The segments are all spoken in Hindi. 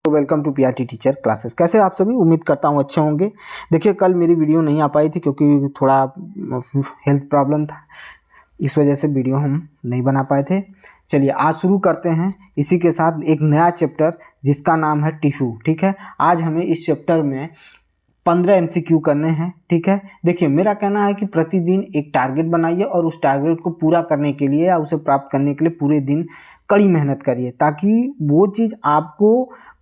तो welcome to PRT teacher classes. कैसे आप सभी, उम्मीद करता हूँ अच्छे होंगे। देखिए कल मेरी वीडियो नहीं आ पाई थी क्योंकि थोड़ा हेल्थ प्रॉब्लम था, इस वजह से वीडियो हम नहीं बना पाए थे। चलिए आज शुरू करते हैं इसी के साथ एक नया चैप्टर जिसका नाम है टिश्यू। ठीक है, आज हमें इस चैप्टर में 15 MCQ करने हैं। ठीक है, देखिए मेरा कहना है कि प्रतिदिन एक टारगेट बनाइए और उस टारगेट को पूरा करने के लिए या उसे प्राप्त करने के लिए पूरे दिन कड़ी मेहनत करिए, ताकि वो चीज़ आपको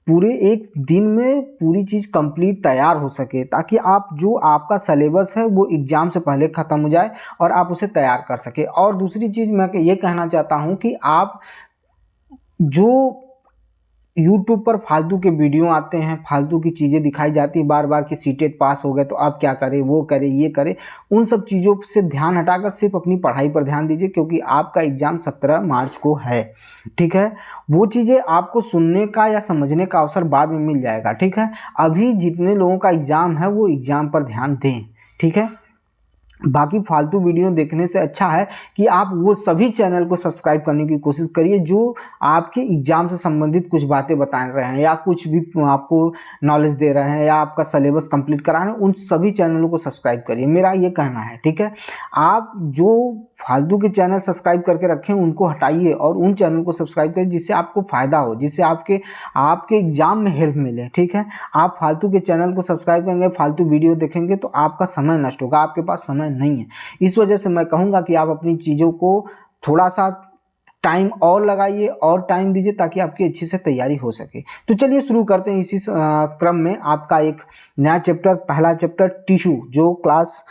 पूरे एक दिन में पूरी चीज़ कंप्लीट तैयार हो सके, ताकि आप जो आपका सिलेबस है वो एग्ज़ाम से पहले ख़त्म हो जाए और आप उसे तैयार कर सके। और दूसरी चीज़ मैं ये कहना चाहता हूँ कि आप जो YouTube पर फालतू के वीडियो आते हैं, फालतू की चीज़ें दिखाई जाती है बार बार कि सीटेट पास हो गए तो आप क्या करें, वो करें, ये करें, उन सब चीज़ों से ध्यान हटाकर सिर्फ अपनी पढ़ाई पर ध्यान दीजिए, क्योंकि आपका एग्ज़ाम 17 मार्च को है। ठीक है, वो चीज़ें आपको सुनने का या समझने का अवसर बाद में मिल जाएगा। ठीक है, अभी जितने लोगों का एग्ज़ाम है वो एग्ज़ाम पर ध्यान दें। ठीक है, बाकी फालतू वीडियो देखने से अच्छा है कि आप वो सभी चैनल को सब्सक्राइब करने की कोशिश करिए जो आपके एग्जाम से संबंधित कुछ बातें बता रहे हैं या कुछ भी आपको नॉलेज दे रहे हैं या आपका सिलेबस कंप्लीट करा रहे हैं, उन सभी चैनलों को सब्सक्राइब करिए, मेरा ये कहना है। ठीक है, आप जो फालतू के चैनल सब्सक्राइब करके रखें उनको हटाइए और उन चैनल को सब्सक्राइब करिए जिससे आपको फ़ायदा हो, जिससे आपके एग्जाम में हेल्प मिले। ठीक है, आप फालतू के चैनल को सब्सक्राइब करेंगे, फालतू वीडियो देखेंगे तो आपका समय नष्ट होगा, आपके पास समय नहीं है। इस वजह से मैं कहूँगा कि आप अपनी चीज़ों को थोड़ा सा टाइम और लगाइए और टाइम दीजिए ताकि आपकी अच्छी से तैयारी हो सके। तो चलिए शुरू करते हैं इसी क्रम में आपका एक नया चैप्टर, पहला चैप्टर टिश्यू, जो क्लास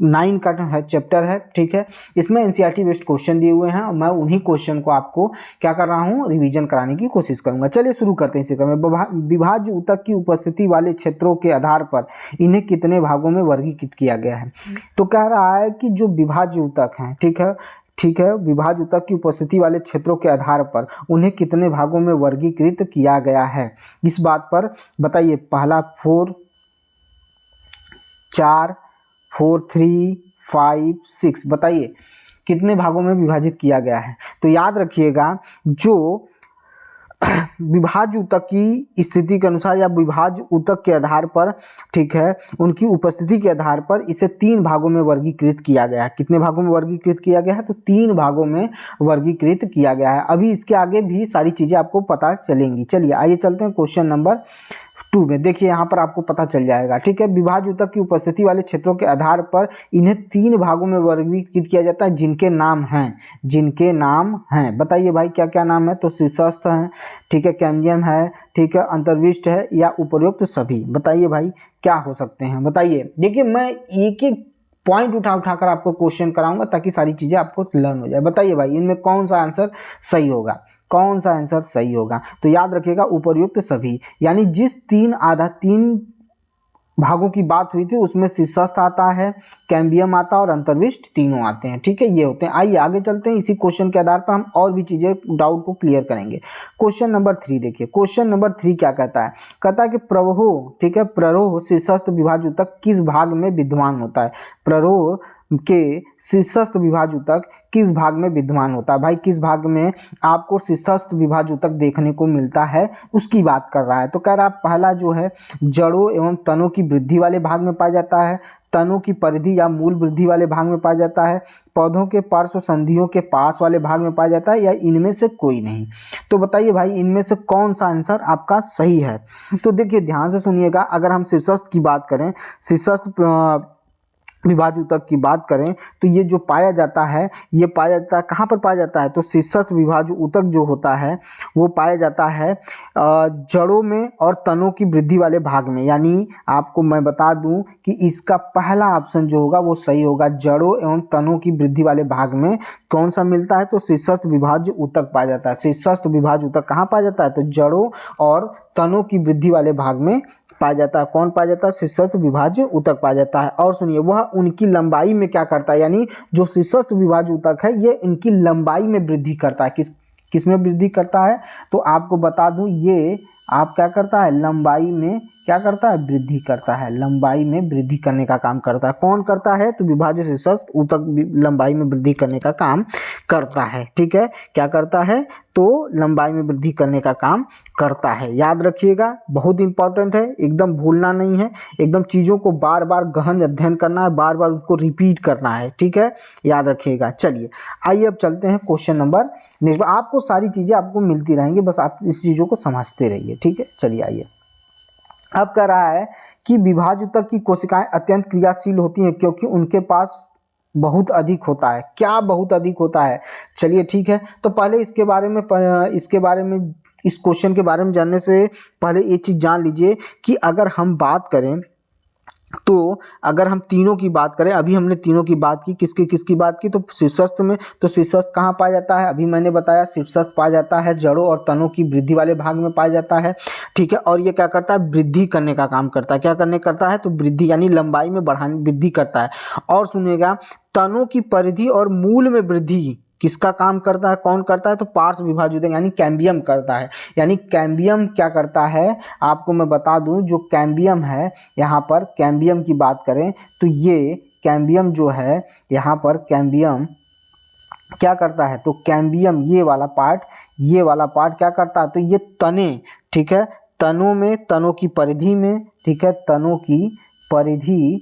9 का है चैप्टर है। ठीक है, इसमें एनसीईआरटी बेस्ड क्वेश्चन दिए हुए हैं और मैं उन्हीं क्वेश्चन को आपको क्या कर रहा हूँ, रिवीजन कराने की कोशिश करूंगा। चलिए शुरू करते हैं इसी क्रम में। विभाज्य ऊतक की उपस्थिति वाले क्षेत्रों के आधार पर इन्हें कितने भागों में वर्गीकृत किया गया है। तो कह रहा है कि जो विभाज्य ऊतक हैं, ठीक है, विभाज्य ऊतक की उपस्थिति वाले क्षेत्रों के आधार पर उन्हें कितने भागों में वर्गीकृत किया गया है, इस बात पर बताइए। पहला 4, 4, 4, 3, 5, 6, बताइए कितने भागों में विभाजित किया गया है। तो याद रखिएगा, जो विभाज्य ऊतक की स्थिति के अनुसार या विभाज्य ऊतक के आधार पर, ठीक है, उनकी उपस्थिति के आधार पर इसे 3 भागों में वर्गीकृत किया गया है। कितने भागों में वर्गीकृत किया गया है? तो 3 भागों में वर्गीकृत किया गया है। अभी इसके आगे भी सारी चीज़ें आपको पता चलेंगी। चलिए आइए चलते हैं क्वेश्चन नंबर 2 में। देखिए यहाँ पर आपको पता चल जाएगा। ठीक है, विभाज्य ऊतक की उपस्थिति वाले क्षेत्रों के आधार पर इन्हें 3 भागों में वर्गीकृत किया जाता है, जिनके नाम हैं। बताइए भाई क्या क्या नाम है? तो शीर्षस्थ है, ठीक है, कैम्बियम है, ठीक है, अंतर्विष्ट है या उपरोक्त सभी। बताइए भाई क्या हो सकते हैं, बताइए। देखिए मैं एक एक पॉइंट उठाकर आपको क्वेश्चन कराऊंगा ताकि सारी चीजें आपको लर्न हो जाए। बताइए भाई इनमें कौन सा आंसर सही होगा, कौन सा आंसर सही होगा? तो याद रखिएगा उपर्युक्त सभी, यानी जिस 3 भागों की बात हुई थी उसमें शीर्षस्थ आता है, कैम्बियम आता है और अंतर्विष्ट, तीनों आते हैं। ठीक है, ये होते हैं। आइए आगे चलते हैं, इसी क्वेश्चन के आधार पर हम और भी चीजें, डाउट को क्लियर करेंगे। क्वेश्चन नंबर 3 देखिए, क्वेश्चन नंबर 3 क्या कहता है? कहता है कि प्ररोह, ठीक है, प्ररोह शीर्षस्थ विभाज्य ऊतक किस भाग में विद्यमान होता है? प्ररोह के शीर्षस्थ विभाज्य ऊतक किस भाग में विद्यमान होता है? भाई किस भाग में आपको शीर्षस्थ विभाज्य ऊतक देखने को मिलता है उसकी बात कर रहा है। तो कह रहा है पहला जो है जड़ों एवं तनों की वृद्धि वाले भाग में पाया जाता है, तनों की परिधि या मूल वृद्धि वाले भाग में पाया जाता है, पौधों के पार्श्व संधियों के पास वाले भाग में पाया जाता है, या इनमें से कोई नहीं। तो बताइए भाई इनमें से कौन सा आंसर आपका सही है? तो देखिए ध्यान से सुनिएगा, अगर हम शीर्षस्थ की बात करें, शीर्षस्थ विभाज्य ऊतक की बात करें तो ये जो पाया जाता है, ये पाया जाता है कहाँ पर पाया जाता है? तो शीर्षस्थ विभाज्य ऊतक जो होता है वो पाया जाता है जड़ों में और तनों की वृद्धि वाले भाग में। यानी आपको मैं बता दूं कि इसका पहला ऑप्शन जो होगा वो सही होगा, जड़ों एवं तनों की वृद्धि वाले भाग में कौन सा मिलता है? तो शीर्षस्थ विभाज्य ऊतक पाया जाता है। शीर्षस्थ विभाज्य ऊतक कहाँ पाया जाता है? तो जड़ों और तनों की वृद्धि वाले भाग में पाया जाता है। कौन पाया जाता है? शीर्षस्थ विभाज्य ऊतक पाया जाता है। और सुनिए वह उनकी लंबाई में क्या करता है, यानी जो शीर्षस्थ विभाज्य ऊतक है ये इनकी लंबाई में वृद्धि करता है। किस में वृद्धि करता है? तो आपको बता दूं ये आप क्या करता है, लंबाई में क्या करता है, वृद्धि करता है, लंबाई में वृद्धि करने का काम करता है। कौन करता है, तो विभाज्य शीर्षस्थ ऊतक लंबाई में वृद्धि करने का काम करता है। ठीक है, क्या करता है, तो लंबाई में वृद्धि करने का काम करता है। याद रखिएगा, बहुत इंपॉर्टेंट है, एकदम भूलना नहीं है, एकदम चीज़ों को बार बार गहन अध्ययन करना है, बार बार उसको रिपीट करना है। ठीक है, याद रखिएगा। चलिए आइए अब चलते हैं क्वेश्चन नंबर नेक्स्ट। आपको सारी चीज़ें आपको मिलती रहेंगी, बस आप इस चीज़ों को समझते रहिए। ठीक है, चलिए आइए। अब कह रहा है कि विभाज्य ऊतक की कोशिकाएं अत्यंत क्रियाशील होती हैं क्योंकि उनके पास बहुत अधिक होता है। क्या बहुत अधिक होता है, चलिए ठीक है। तो पहले इसके बारे में इस क्वेश्चन के बारे में जानने से पहले ये चीज़ जान लीजिए कि अगर हम बात करें, तो अगर हम तीनों की बात करें, अभी हमने तीनों की बात की, किसकी बात की, तो शीर्षस्थ में। तो शीर्षस्थ कहाँ पाया जाता है, अभी मैंने बताया शीर्षस्थ पाया जाता है जड़ों और तनों की वृद्धि वाले भाग में पाया जाता है। ठीक है, और ये क्या करता है, वृद्धि करने का काम करता है। क्या करने करता है, तो वृद्धि यानी लंबाई में बढ़ाने वृद्धि करता है। और सुनिएगा, तनों की परिधि और मूल में वृद्धि किसका काम करता है, कौन करता है, तो पार्श्व विभाज्य ऊतक यानी कैम्बियम करता है। यानी कैम्बियम क्या करता है, आपको मैं बता दूं, जो कैम्बियम है, यहाँ पर कैम्बियम की बात करें तो ये कैम्बियम जो है, यहाँ पर कैम्बियम क्या करता है, तो कैम्बियम ये वाला पार्ट क्या करता है, तो ये तने, ठीक है, तनों की परिधि में, ठीक है, तनों की परिधि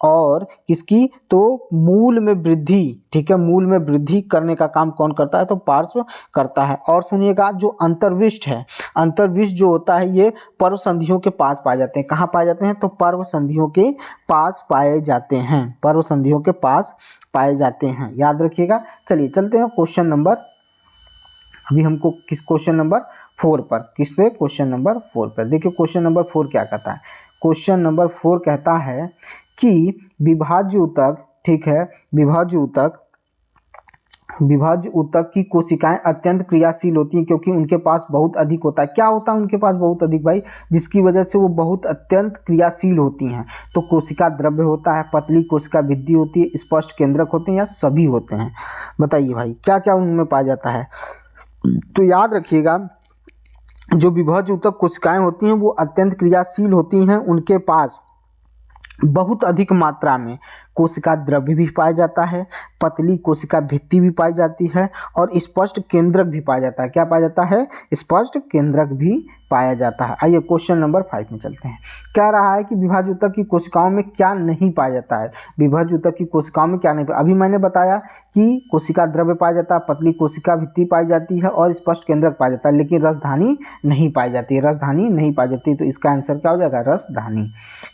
और किसकी, तो मूल में वृद्धि, ठीक है, मूल में वृद्धि करने का काम कौन करता है, तो पार्श्व करता है। और सुनिएगा, जो अंतर्विष्ट है, अंतर्विष्ट जो होता है ये पर्व संधियों के पास पाए जाते हैं। कहाँ पाए जाते हैं, तो पर्व संधियों के पास पाए जाते हैं, पर्व संधियों के पास पाए जाते हैं। याद रखिएगा। चलिए चलते हैं क्वेश्चन नंबर, अभी हमको किस क्वेश्चन नंबर 4 पर, किस पे, क्वेश्चन नंबर 4 पर। देखिए क्वेश्चन नंबर 4 क्या कहता है, क्वेश्चन नंबर 4 कहता है कि विभाज्य ऊतक, ठीक है, विभाज्य ऊतक की कोशिकाएं अत्यंत क्रियाशील होती हैं क्योंकि उनके पास बहुत अधिक होता है। क्या होता है उनके पास बहुत अधिक, भाई, जिसकी वजह से वो बहुत अत्यंत क्रियाशील होती हैं। तो कोशिका द्रव्य होता है, पतली कोशिका भित्ति होती है, स्पष्ट केंद्रक होते हैं, या सभी होते हैं। बताइए भाई, क्या क्या उनमें पाया जाता है। तो याद रखिएगा, जो विभाज्य ऊतक कोशिकाएं होती हैं वो अत्यंत क्रियाशील होती हैं, उनके पास बहुत अधिक मात्रा में कोशिका द्रव्य भी पाया जाता है, पतली कोशिका भित्ति भी पाई जाती है, और स्पष्ट केंद्रक भी पाया जाता है। क्या पाया जाता है, स्पष्ट केंद्रक भी पाया जाता है। आइए क्वेश्चन नंबर 5 में चलते हैं। कह रहा है कि विभाज्य ऊतक की कोशिकाओं में क्या नहीं पाया जाता है, विभाज्य ऊतक की कोशिकाओं में क्या नहीं पाया। अभी मैंने बताया कि कोशिका द्रव्य पाया जाता है, पतली कोशिका भित्ति पाई जाती है, और स्पष्ट केंद्रक पाया जाता है, लेकिन रसधानी नहीं पाई जाती है, रसधानी नहीं पाई जाती है। तो इसका आंसर क्या हो जाएगा, रसधानी।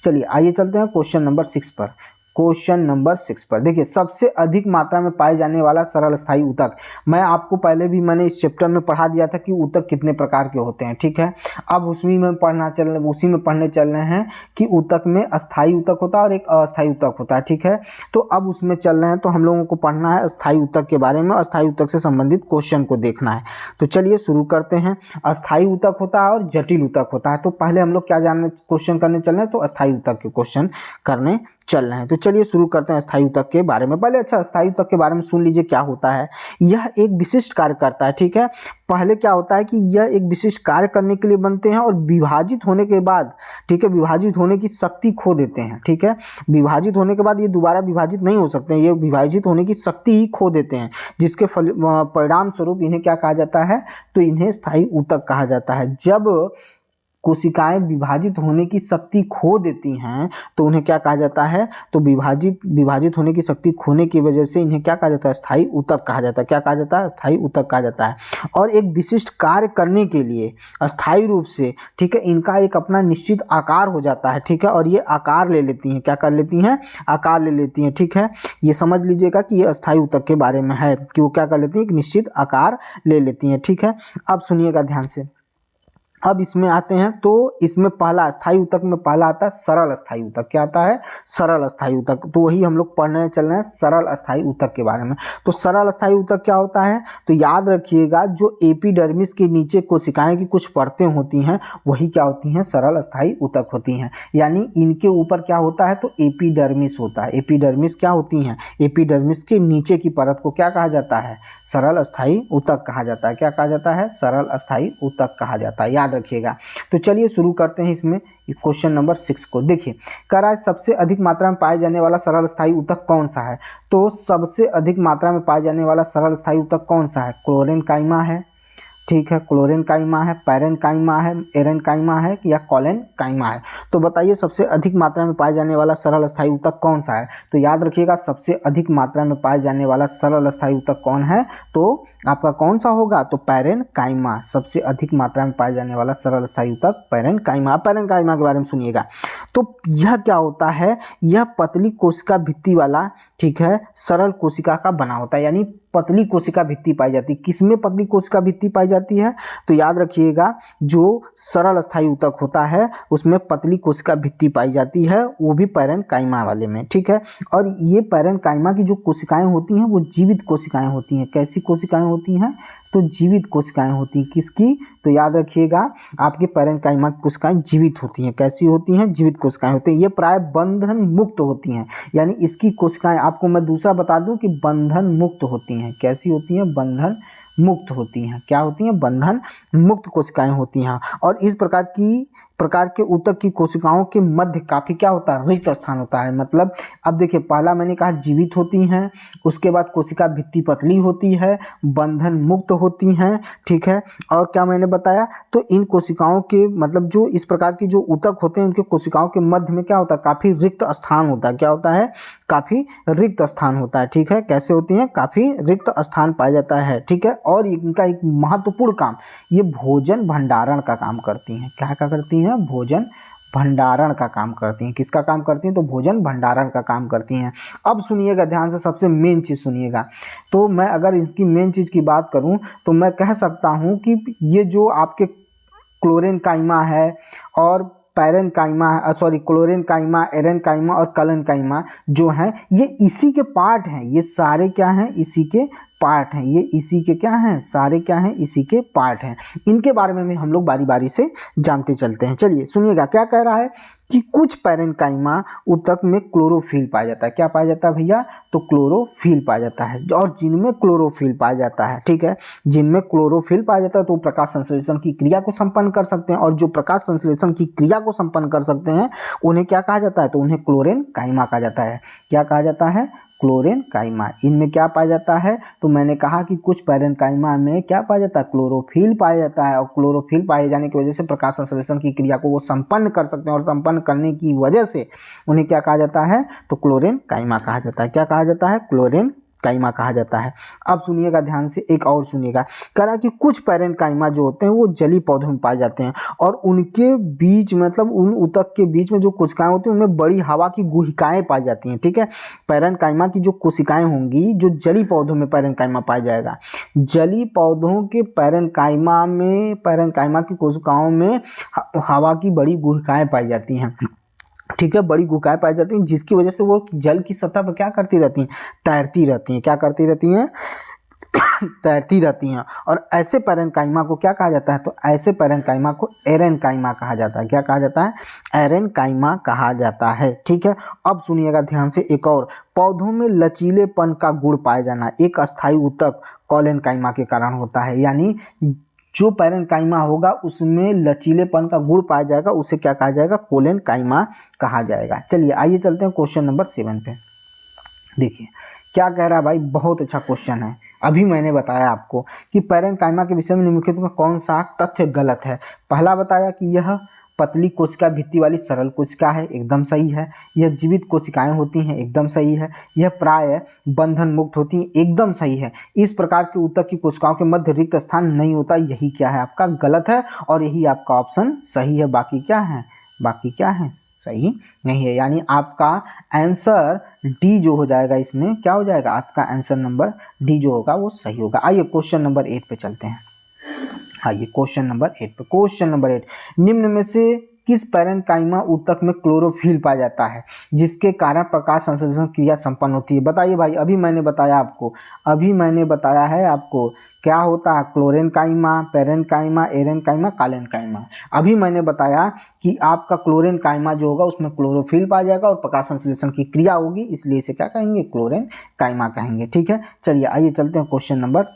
चलिए आइए चलते हैं क्वेश्चन नंबर 6 पर। क्वेश्चन नंबर 6 पर देखिए, सबसे अधिक मात्रा में पाए जाने वाला सरल स्थायी ऊतक। मैं आपको पहले भी मैंने इस चैप्टर में पढ़ा दिया था कि ऊतक कितने प्रकार के होते हैं, ठीक है। अब उसी में पढ़ने चल रहे हैं कि ऊतक में अस्थायी ऊतक होता है और एक अस्थायी ऊतक होता है, ठीक है। तो अब उसमें चल रहे हैं, तो हम लोगों को पढ़ना है अस्थायी ऊतक के बारे में, अस्थायी ऊतक से संबंधित क्वेश्चन को देखना है। तो चलिए शुरू करते हैं। अस्थायी ऊतक होता है और जटिल ऊतक होता है। तो पहले हम लोग क्या क्वेश्चन करने चल रहे हैं, तो अस्थायी ऊतक के क्वेश्चन करने चल रहे हैं। तो चलिए शुरू करते हैं अस्थायी ऊतक के बारे में। पहले अच्छा अस्थायी ऊतक के बारे में सुन लीजिए क्या होता है। यह एक विशिष्ट कार्य करता है, ठीक है। पहले क्या होता है कि यह एक विशिष्ट कार्य करने के लिए बनते हैं और विभाजित होने के बाद, ठीक है, विभाजित होने की शक्ति खो देते हैं, ठीक है। विभाजित होने के बाद ये दोबारा विभाजित नहीं हो सकते हैं, ये विभाजित होने की शक्ति ही खो देते हैं, जिसके परिणाम स्वरूप इन्हें क्या कहा जाता है, तो इन्हें स्थायी ऊतक कहा जाता है। जब कोशिकाएं विभाजित होने की शक्ति खो देती हैं तो उन्हें क्या कहा जाता है, तो विभाजित होने की शक्ति खोने की वजह से इन्हें क्या कहा जाता है, स्थायी ऊतक कहा जाता है। क्या कहा जाता है, स्थायी ऊतक कहा जाता है। और एक विशिष्ट कार्य करने के लिए अस्थायी रूप से, ठीक है, इनका एक अपना निश्चित आकार हो जाता है, ठीक है, और ये आकार ले लेती हैं। क्या कर लेती हैं, आकार ले लेती हैं, ठीक है। ये समझ लीजिएगा कि ये अस्थायी ऊतक के बारे में है कि वो क्या कर लेती हैं, एक निश्चित आकार ले लेती हैं, ठीक है। अब सुनिएगा ध्यान से, अब इसमें आते हैं। तो इसमें पहला अस्थायी ऊतक में पहला आता है सरल अस्थायी ऊतक। क्या आता है, सरल अस्थायी ऊतक। तो वही हम लोग पढ़ने चल रहे हैं सरल अस्थायी ऊतक के बारे में। तो सरल अस्थायी ऊतक क्या होता है, तो याद रखिएगा, जो एपिडर्मिस के नीचे कोशिकाएं की कुछ परतें होती हैं वही क्या होती हैं, सरल अस्थायी ऊतक होती हैं। यानी इनके ऊपर क्या होता है, तो एपिडर्मिस होता है। एपिडर्मिस क्या होती हैं, एपिडर्मिस के नीचे की परत को क्या कहा जाता है, सरल अस्थायी ऊतक कहा जाता है। क्या कहा जाता है? सरल अस्थायी ऊतक कहा जाता है, याद रखिएगा। तो चलिए शुरू करते हैं इसमें क्वेश्चन नंबर 6 को। देखिए कह रहा है सबसे अधिक मात्रा में पाए जाने वाला सरल अस्थायी ऊतक कौन सा है। तो सबसे अधिक मात्रा में पाए जाने वाला सरल अस्थायी ऊतक कौन सा है? क्लोरेनकाइमा है, ठीक है, क्लोरेनकाइमा है, पैरेनकाइमा है, एरेनकाइमा है या कोलेनकाइमा है। तो बताइए सबसे अधिक मात्रा में पाए जाने वाला सरल अस्थायी ऊतक कौन सा है। तो याद रखिएगा सबसे अधिक मात्रा में पाए जाने वाला सरल अस्थायी ऊतक कौन है, तो आपका कौन सा होगा? तो पैरेनकाइमा। सबसे अधिक मात्रा में पाए जाने वाला सरल अस्थायी ऊतक पैरेनकाइमा। पैरेनकाइमा के बारे में सुनिएगा। तो यह क्या होता है? यह पतली कोशिका भित्ति वाला, ठीक है, सरल कोशिका का बना होता है, यानी पतली कोशिका भित्ति पाई जाती है। किसमें पतली कोशिका भित्ति पाई जाती है? तो याद रखिएगा जो सरल अस्थायी ऊतक होता है उसमें पतली कोशिका भित्ति पाई जाती है, वो भी पैरेनकाइमा वाले में, ठीक है। और ये पैरेनकाइमा की जो कोशिकाएं होती हैं वो जीवित कोशिकाएं होती हैं। कैसी कोशिकाएं होती हैं? तो जीवित कोशिकाएं होती हैं। किसकी? तो याद रखिएगा आपके पैरेनकाइमा की कोशिकाएं जीवित होती हैं। कैसी होती हैं? जीवित कोशिकाएं होती हैं। ये प्राय बंधन मुक्त होती हैं, यानी इसकी कोशिकाएं, आपको मैं दूसरा बता दूं कि बंधन मुक्त होती हैं। कैसी होती हैं? बंधन मुक्त होती हैं। क्या होती हैं? बंधन मुक्त कोशिकाएं होती हैं। और इस प्रकार के ऊतक की कोशिकाओं के मध्य काफी क्या होता है? रिक्त स्थान होता है। मतलब अब देखिए पहला मैंने कहा जीवित होती हैं, उसके बाद कोशिका भित्ति पतली होती है, बंधन मुक्त होती हैं, ठीक है। और क्या मैंने बताया? तो इन कोशिकाओं के मतलब जो इस प्रकार की जो ऊतक होते हैं उनके कोशिकाओं के मध्य में क्या होता है? काफी रिक्त स्थान होता है। क्या होता है? काफी रिक्त स्थान होता है, ठीक है। कैसे होती हैं? काफी रिक्त स्थान पाया जाता है, ठीक है। और इनका एक महत्वपूर्ण काम, ये भोजन भंडारण का काम करती हैं। क्या करती हैं? भोजन भंडारण का काम करती हैं। किसका काम करती हैं? तो भोजन भंडारण का काम करती हैं। अब सुनिएगा ध्यान से, सबसे मेन चीज़ सुनिएगा। तो मैं अगर इसकी मेन चीज़ की बात करूं तो मैं कह सकता हूं कि ये जो आपके क्लोरेनकाइमा है और पैरेनकाइमा है, सॉरी क्लोरेनकाइमा, एरेनकाइमा और कलेनकाइमा जो हैं ये इसी के पार्ट हैं। ये सारे क्या हैं? इसी के पार्ट हैं। ये इसी के क्या हैं? सारे क्या हैं? इसी के पार्ट हैं। इनके बारे में भी हम लोग बारी बारी से जानते चलते हैं। चलिए सुनिएगा क्या कह रहा है कि कुछ पैरेनकाइमा ऊतक में क्लोरोफिल पाया जाता है। क्या पाया जाता है भैया? तो क्लोरोफिल पाया जाता है। और जिनमें क्लोरोफिल पाया जाता है, ठीक है, जिनमें क्लोरोफिल पाया जाता है तो प्रकाश संश्लेषण की क्रिया को संपन्न कर सकते हैं। और जो प्रकाश संश्लेषण की क्रिया को संपन्न कर सकते हैं उन्हें क्या कहा जाता है? तो उन्हें क्लोरेनकाइमा कहा जाता है। क्या कहा जाता है? क्लोरेनकाइमा। इनमें क्या पाया जाता है? तो मैंने कहा कि कुछ पैरेनकाइमा में क्या पाया जाता है? क्लोरोफिल पाया जाता है। और क्लोरोफिल पाए जाने की वजह से प्रकाश संश्लेषण की क्रिया को वो संपन्न कर सकते हैं, और संपन्न करने की वजह से उन्हें क्या कहा जाता है? तो क्लोरेनकाइमा कहा जाता है। क्या कहा जाता है? क्लोरेनकाइमा कहा जाता है। अब सुनिएगा ध्यान से, एक और सुनिएगा। कह रहा है कि कुछ पैरेनकाइमा जो होते हैं वो जलीय पौधों में पाए जाते हैं, और उनके बीच मतलब उन ऊतक के बीच में जो कोशिकाएं होती हैं उनमें बड़ी हवा की गुहिकाएं पाई जाती हैं, ठीक है। पैरेनकाइमा की जो कोशिकाएं होंगी जो जलीय पौधों में पैरेनकाइमा पाया जाएगा, जलीय पौधों के पैरेनकाइमा में, पैरेनकाइमा की कोशिकाओं में हवा की बड़ी गुहिकाएं पाई जाती हैं, ठीक है, बड़ी गुहिकाएं पाई जाती हैं, जिसकी वजह से वो जल की सतह पर क्या करती रहती हैं? तैरती रहती हैं। क्या करती रहती हैं? तैरती रहती हैं। और ऐसे पैरेनकाइमा को क्या कहा जाता है? तो ऐसे पैरेनकाइमा को एरेनकाइमा कहा जाता है। क्या कहा जाता है? एरेनकाइमा कहा जाता है, ठीक है। अब सुनिएगा ध्यान से एक और, पौधों में लचीलेपन का गुण पाया जाना एक अस्थायी ऊतक कोलेनकाइमा के कारण होता है। यानी जो पैरेनकाइमा होगा उसमें लचीलेपन का गुण पाया जाएगा, उसे क्या कहा जाएगा? कोलेनकाइमा कहा जाएगा। चलिए आइए चलते हैं क्वेश्चन नंबर 7 पे। देखिए क्या कह रहा है भाई, बहुत अच्छा क्वेश्चन है। अभी मैंने बताया आपको कि पैरेनकाइमा के विषय में निम्नलिखित में कौन सा तथ्य गलत है। पहला बताया कि यह पतली कोशिका भित्ति वाली सरल कोशिका है, एकदम सही है। यह जीवित कोशिकाएं होती हैं, एकदम सही है। यह प्राय बंधन मुक्त होती हैं, एकदम सही है। इस प्रकार के ऊतक की कोशिकाओं के मध्य रिक्त स्थान नहीं होता, यही क्या है? आपका गलत है, और यही आपका ऑप्शन सही है। बाकी क्या है? बाकी क्या है? सही नहीं है। यानी आपका आंसर डी जो हो जाएगा, इसमें क्या हो जाएगा? आपका आंसर नंबर डी जो होगा वो सही होगा। आइए क्वेश्चन नंबर 8 पे चलते हैं। आइए क्वेश्चन नंबर 8 पे। क्वेश्चन नंबर 8, निम्न में से किस पैरेनकाइमा ऊतक में क्लोरोफिल पाया जाता है जिसके कारण प्रकाश संश्लेषण क्रिया संपन्न होती है? बताइए भाई, अभी मैंने बताया आपको, अभी मैंने बताया है आपको क्या होता है? Chlorenchyma, parenchyma, aerenchyma, collenchyma. अभी मैंने बताया कि आपका क्लोरेनकाइमा जो होगा उसमें क्लोरोफिल पाया जाएगा और प्रकाश संश्लेषण की क्रिया होगी, इसलिए इसे क्या कहेंगे? क्लोरेनकाइमा कहेंगे, ठीक है। चलिए आइए चलते हैं क्वेश्चन नंबर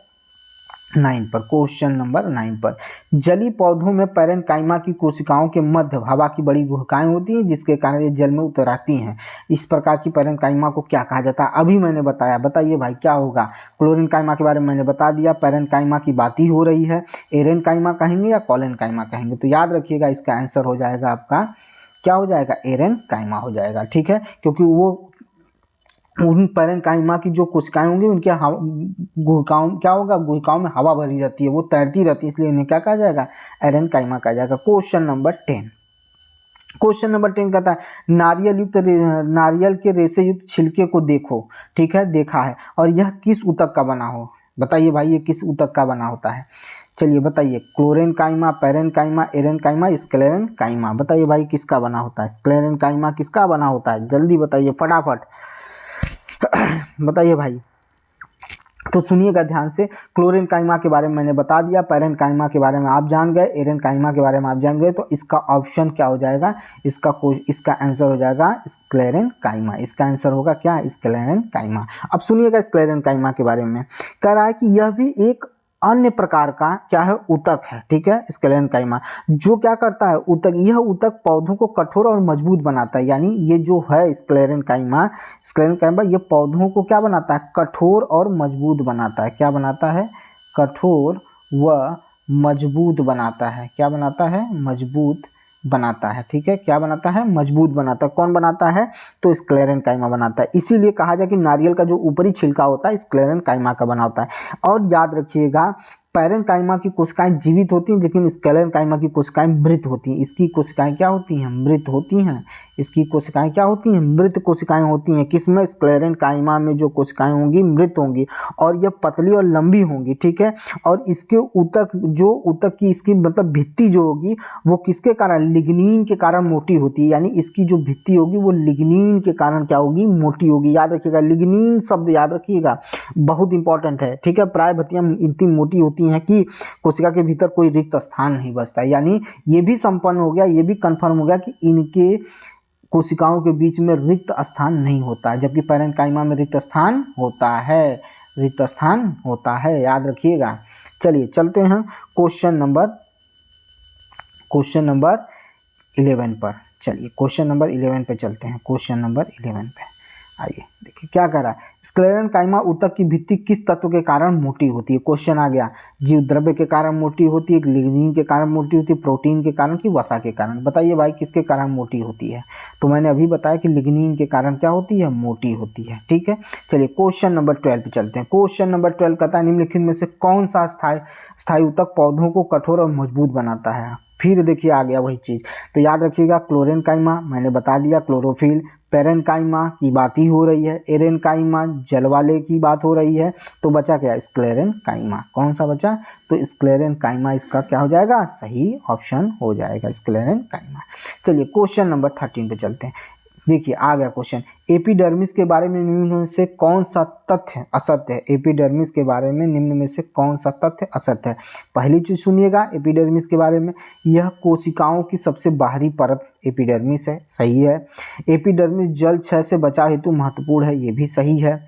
9 पर, क्वेश्चन नंबर 9 पर, जलीय पौधों में पैरेन्काइमा की कोशिकाओं के मध्य हवा की बड़ी गुहिकाएं होती हैं जिसके कारण ये जल में उतर आती हैं। इस प्रकार की पैरेन्काइमा को क्या कहा जाता है? अभी मैंने बताया, बताइए भाई क्या होगा? क्लोरेन्काइमा के बारे में मैंने बता दिया, पैरेन्काइमा की बात ही हो रही है, एरेन्काइमा कहेंगे या कॉलेन्काइमा कहेंगे? तो याद रखिएगा इसका आंसर हो जाएगा आपका, क्या हो जाएगा? एरेन्काइमा हो जाएगा, ठीक है, क्योंकि वो उन पैरेन्काइमा की जो कोशिकाएं होंगी उनके गुहिकाओं, क्या होगा? गुहिकाओं में हवा भरी रहती है, वो तैरती रहती है, इसलिए इन्हें क्या कहा जाएगा? एरेन्काइमा कहा जाएगा। क्वेश्चन नंबर 10, क्वेश्चन नंबर 10 कहता है नारियल के रेशे युक्त छिलके को देखो, ठीक है, देखा है, और यह किस ऊतक का बना हो? बताइए भाई ये किस ऊतक का बना होता है? चलिए बताइए, क्लोरेन्काइमा, पैरेन्काइमा, एरेन्काइमा, स्क्लेरेन्काइमा, बताइए भाई किसका बना होता है? स्क्लेरेन्काइमा किसका बना होता है? जल्दी बताइए फटाफट बताइए भाई। तो सुनिएगा ध्यान से, क्लोरेन्काइमा के बारे में मैंने बता दिया, पैरेन्काइमा के बारे में आप जान गए, एरेन्काइमा के बारे में आप जान गए, तो इसका ऑप्शन क्या हो जाएगा? इसका आंसर हो जाएगा स्क्लेरेन्काइमा। इसका आंसर होगा क्या? स्क्लेरेन्काइमा। अब सुनिएगा स्क्लेरेन्काइमा के बारे में, कह रहा है कि यह भी एक अन्य प्रकार का क्या है? ऊतक है, ठीक है, स्क्लेरेन्काइमा, जो क्या करता है? ऊतक, यह ऊतक पौधों को कठोर और मजबूत बनाता है। यानी ये जो है स्क्लेरेन्काइमा, ये पौधों को क्या बनाता है? कठोर और मजबूत बनाता है। क्या बनाता है? कठोर व मजबूत बनाता है। क्या बनाता है? मजबूत बनाता है, ठीक है, क्या बनाता है? मजबूत बनाता है। कौन बनाता है? तो स्क्लेरेन्काइमा बनाता है। इसीलिए कहा जाए कि नारियल का जो ऊपरी छिलका होता है स्क्लेरेन्काइमा का बना होता है। और याद रखिएगा, पैरेन्काइमा की कोशिकाएं जीवित होती हैं, लेकिन स्क्लेरेन्काइमा की कोशिकाएं मृत होती हैं। इसकी कोशिकाएं क्या होती हैं? मृत होती हैं। इसकी कोशिकाएं क्या होती हैं? मृत कोशिकाएं होती हैं। किसमें? स्क्लेरेन्काइमा में जो कोशिकाएं होंगी मृत होंगी, और यह पतली और लंबी होंगी, ठीक है। और इसके ऊतक, जो ऊतक की इसकी मतलब भित्ति जो होगी वो किसके कारण? लिग्नीन के कारण मोटी होती है। यानी इसकी जो भित्ति होगी वो लिग्नीन के कारण क्या होगी? मोटी होगी। याद रखिएगा, लिग्नीन शब्द याद रखिएगा, बहुत इंपॉर्टेंट है, ठीक है। प्राय भित्तियां इतनी मोटी होती हैं कि कोशिका के भीतर कोई रिक्त स्थान नहीं बचता है। यानी ये भी संपन्न हो गया, ये भी कंफर्म हो गया कि इनके कोशिकाओं के बीच में रिक्त स्थान नहीं होता है, जबकि पैरेन्काइमा में रिक्त स्थान होता है, रिक्त स्थान होता है, याद रखिएगा। चलिए चलते हैं क्वेश्चन नंबर 11 पर। चलिए क्वेश्चन नंबर 11 पे चलते हैं। क्वेश्चन नंबर 11 पे आइए, देखिए क्या कह रहा है। स्क्लेरेन्काइमा ऊतक की भित्ति किस तत्व के कारण मोटी होती है? क्वेश्चन आ गया, जीव द्रव्य के कारण मोटी होती है, लिग्निन के कारण मोटी होती है, प्रोटीन के कारण कि वसा के कारण? बताइए भाई किसके कारण मोटी होती है? तो मैंने अभी बताया कि लिग्निन के कारण क्या होती है? मोटी होती है, ठीक है। चलिए क्वेश्चन नंबर 12 पे चलते हैं। क्वेश्चन नंबर 12 कहता है निम्नलिखित में से कौन सा स्थायी ऊतक पौधों को कठोर और मजबूत बनाता है? फिर देखिए आ गया वही चीज, तो याद रखिएगा, क्लोरेन्काइमा मैंने बता दिया, क्लोरोफिल, पैरेन्काइमा की बात ही हो रही है, एरेन्काइमा जल वाले की बात हो रही है, तो बचा क्या? स्क्लेरेन्काइमा। कौन सा बचा? तो स्क्लेरेन्काइमा इसका क्या हो जाएगा? सही ऑप्शन हो जाएगा, स्क्लेरेन्काइमा। चलिए क्वेश्चन नंबर 13 पे चलते हैं। देखिए आ गया क्वेश्चन, एपिडर्मिस के बारे में निम्न में से कौन सा तथ्य असत्य है? एपिडर्मिस के बारे में निम्न में से कौन सा तथ्य असत्य है? पहली चीज सुनिएगा एपिडर्मिस के बारे में, यह कोशिकाओं की सबसे बाहरी परत एपिडर्मिस है, सही है। एपिडर्मिस जल क्षय से बचाव हेतु महत्वपूर्ण है, ये भी सही है।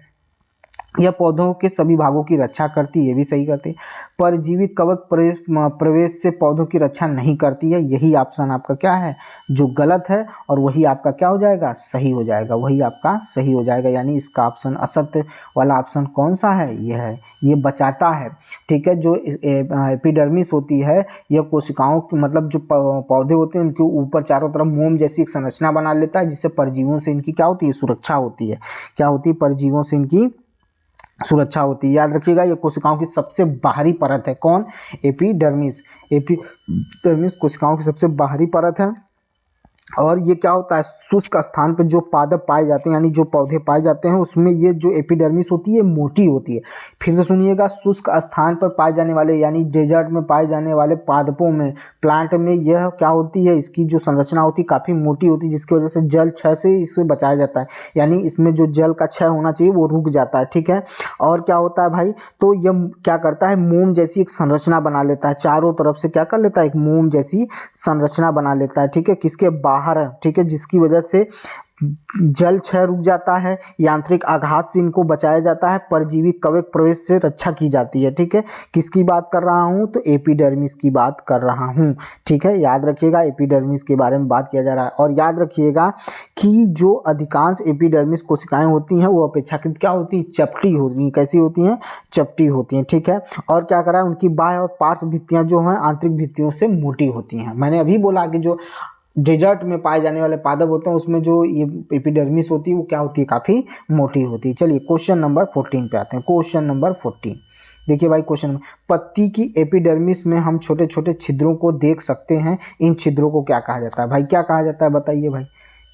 यह पौधों के सभी भागों की रक्षा करती है, ये भी सही करती है। परजीवी कवक प्रवेश से पौधों की रक्षा नहीं करती है, यही ऑप्शन आपका क्या है? जो गलत है, और वही आपका क्या हो जाएगा? सही हो जाएगा, वही आपका सही हो जाएगा। यानी इसका ऑप्शन असत्य वाला ऑप्शन कौन सा है? ये है, ये बचाता है, ठीक है। जो एपिडर्मिस होती है यह कोशिकाओं की मतलब जो पौधे होते हैं उनके ऊपर चारों तरफ मोम जैसी एक संरचना बना लेता है, जिससे परजीवियों से इनकी क्या होती है? सुरक्षा होती है। क्या होती है? परजीवियों से इनकी सुरक्षा होती है। याद रखिएगा, ये कोशिकाओं की सबसे बाहरी परत है। कौन? एपिडर्मिस। एपिडर्मिस कोशिकाओं की सबसे बाहरी परत है। और ये क्या होता है? शुष्क स्थान पर जो पादप पाए जाते हैं, यानी जो पौधे पाए जाते हैं, उसमें ये जो एपिडर्मिस होती है मोटी होती है। फिर से सुनिएगा, शुष्क स्थान पर पाए जाने वाले यानी डेजर्ट में पाए जाने वाले पादपों में, प्लांट में यह क्या होती है? इसकी जो संरचना होती है काफ़ी मोटी होती है, जिसकी वजह से जल क्षय से इसे बचाया जाता है। यानी इसमें जो जल का क्षय होना चाहिए वो रुक जाता है, ठीक है। और क्या होता है भाई? तो यह क्या करता है? मोम जैसी एक संरचना बना लेता है, चारों तरफ से क्या कर लेता है? एक मोम जैसी संरचना बना लेता है, ठीक है। किसके? बाहर, ठीक है, जिसकी वजह से जल क्षय रुक जाता है, यांत्रिक आघात से इनको बचाया जाता है, परजीवी कवक प्रवेश से रक्षा की जाती है। ठीक है, किसकी बात कर रहा हूँ? तो एपिडर्मिस की बात कर रहा हूँ। ठीक है, याद रखिएगा एपिडर्मिस के बारे में बात किया जा रहा है। और याद रखिएगा कि जो अधिकांश एपिडर्मिस कोशिकाएं होती हैं वो अपेक्षाकृत क्या होती है? चपटी होती हैं। कैसी होती हैं? चपटी होती हैं। ठीक है, और क्या करा है, उनकी बाह्य और पार्श्व भित्तियां जो हैं आंतरिक भित्तियों से मोटी होती हैं। मैंने अभी बोला कि जो डेजर्ट में पाए जाने वाले पादप होते हैं उसमें जो ये एपिडर्मिस होती है वो क्या होती है? काफ़ी मोटी होती है। चलिए क्वेश्चन नंबर 14 पे आते हैं। क्वेश्चन नंबर 14 देखिए भाई, क्वेश्चन पत्ती की एपिडर्मिस में हम छोटे छोटे छिद्रों को देख सकते हैं। इन छिद्रों को क्या कहा जाता है भाई? क्या कहा जाता है बताइए भाई?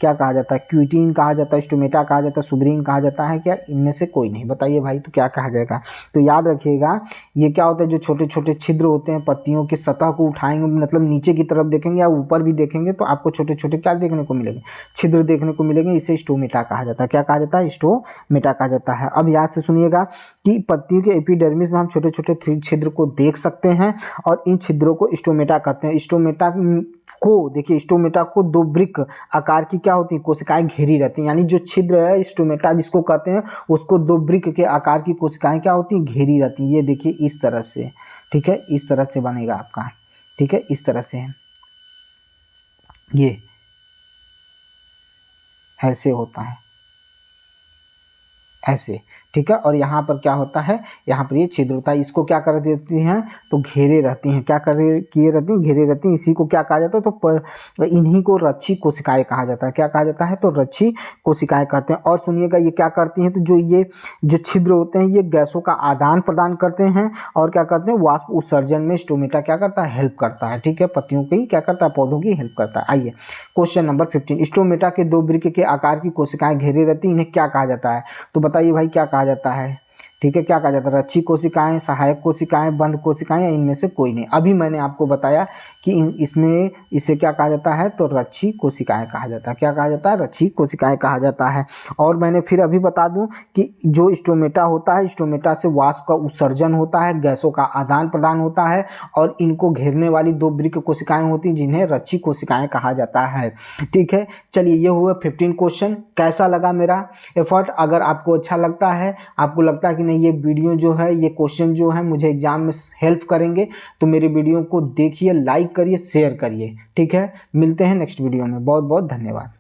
क्या कहा जाता है? क्यूटीन कहा जाता है, स्टोमेटा कहा जाता है, सुब्रीन कहा जाता है, क्या इनमें से कोई नहीं? बताइए भाई, तो क्या कहा जाएगा? तो याद रखिएगा ये क्या होता है, जो छोटे छोटे छिद्र होते हैं पत्तियों की सतह को उठाएंगे, मतलब नीचे की तरफ देखेंगे या ऊपर भी देखेंगे तो आपको छोटे छोटे क्या देखने को मिलेंगे? छिद्र देखने को मिलेंगे। इसे स्टोमेटा कहा जाता है। क्या कहा जाता है? स्टोमेटा कहा जाता है। अब याद से सुनिएगा कि पत्तियों के एपिडर्मिस में हम छोटे छोटे छिद्र को देख सकते हैं और इन छिद्रों को स्टोमेटा कहते हैं। स्टोमेटा को देखिए, स्टोमेटा को दो वृक्क आकार की क्या होती है? कोशिकाएं घेरी रहती हैं। यानी जो छिद्र है स्टोमेटा जिसको कहते हैं उसको दो वृक्क के आकार की कोशिकाएं क्या होती हैं? घेरी रहती हैं। ये देखिए इस तरह से। ठीक है, इस तरह से बनेगा आपका। ठीक है, इस तरह से ये ऐसे होता है, ऐसे। ठीक है, और यहाँ पर क्या होता है? यहाँ पर ये छिद्र होता है। इसको क्या कर देती हैं? तो घेरे रहती हैं। क्या किए रहती हैं? घेरे रहती हैं। इसी को क्या कहा जाता है? तो इन्हीं को रक्षी कोशिकाएं कहा जाता है। क्या कहा जाता है? तो रक्षी कोशिकाएं कहते हैं। और सुनिएगा ये क्या करती हैं? तो जो छिद्र होते हैं ये गैसों का आदान प्रदान करते हैं और क्या करते हैं? वाष्प उत्सर्जन में स्टोमेटा क्या करता है? हेल्प करता है। ठीक है, पत्तियों की क्या करता है? पौधों की हेल्प करता है। आइए क्वेश्चन नंबर 15, स्टोमेटा के दो वृक्क के आकार की कोशिकाएं घेरे रहती हैं, इन्हें क्या कहा जाता है? तो बताइए भाई, क्या कहा जाता है? ठीक है, क्या कहा जाता है? रक्षी कोशिकाएं, सहायक कोशिकाएं, बंध कोशिकाएं, या इनमें से कोई नहीं? अभी मैंने आपको बताया कि इसमें इसे क्या कहा जाता है? तो रक्षी कोशिकाएं कहा जाता है। क्या कहा जाता है? रक्षी कोशिकाएं कहा जाता है। और मैंने फिर अभी बता दूं कि जो स्टोमेटा होता है, स्टोमेटा से वाष्प का उत्सर्जन होता है, गैसों का आदान प्रदान होता है और इनको घेरने वाली दो वृक्क कोशिकाएं होती हैं जिन्हें रक्षी कोशिकाएं कहा जाता है। ठीक है, चलिए ये हुआ 15 क्वेश्चन। कैसा लगा मेरा एफर्ट? अगर आपको अच्छा लगता है, आपको लगता है कि नहीं ये वीडियो जो है, ये क्वेश्चन जो है मुझे एग्जाम में हेल्प करेंगे, तो मेरे वीडियो को देखिए, लाइक करिए, शेयर करिए। ठीक है, मिलते हैं नेक्स्ट वीडियो में। बहुत बहुत धन्यवाद।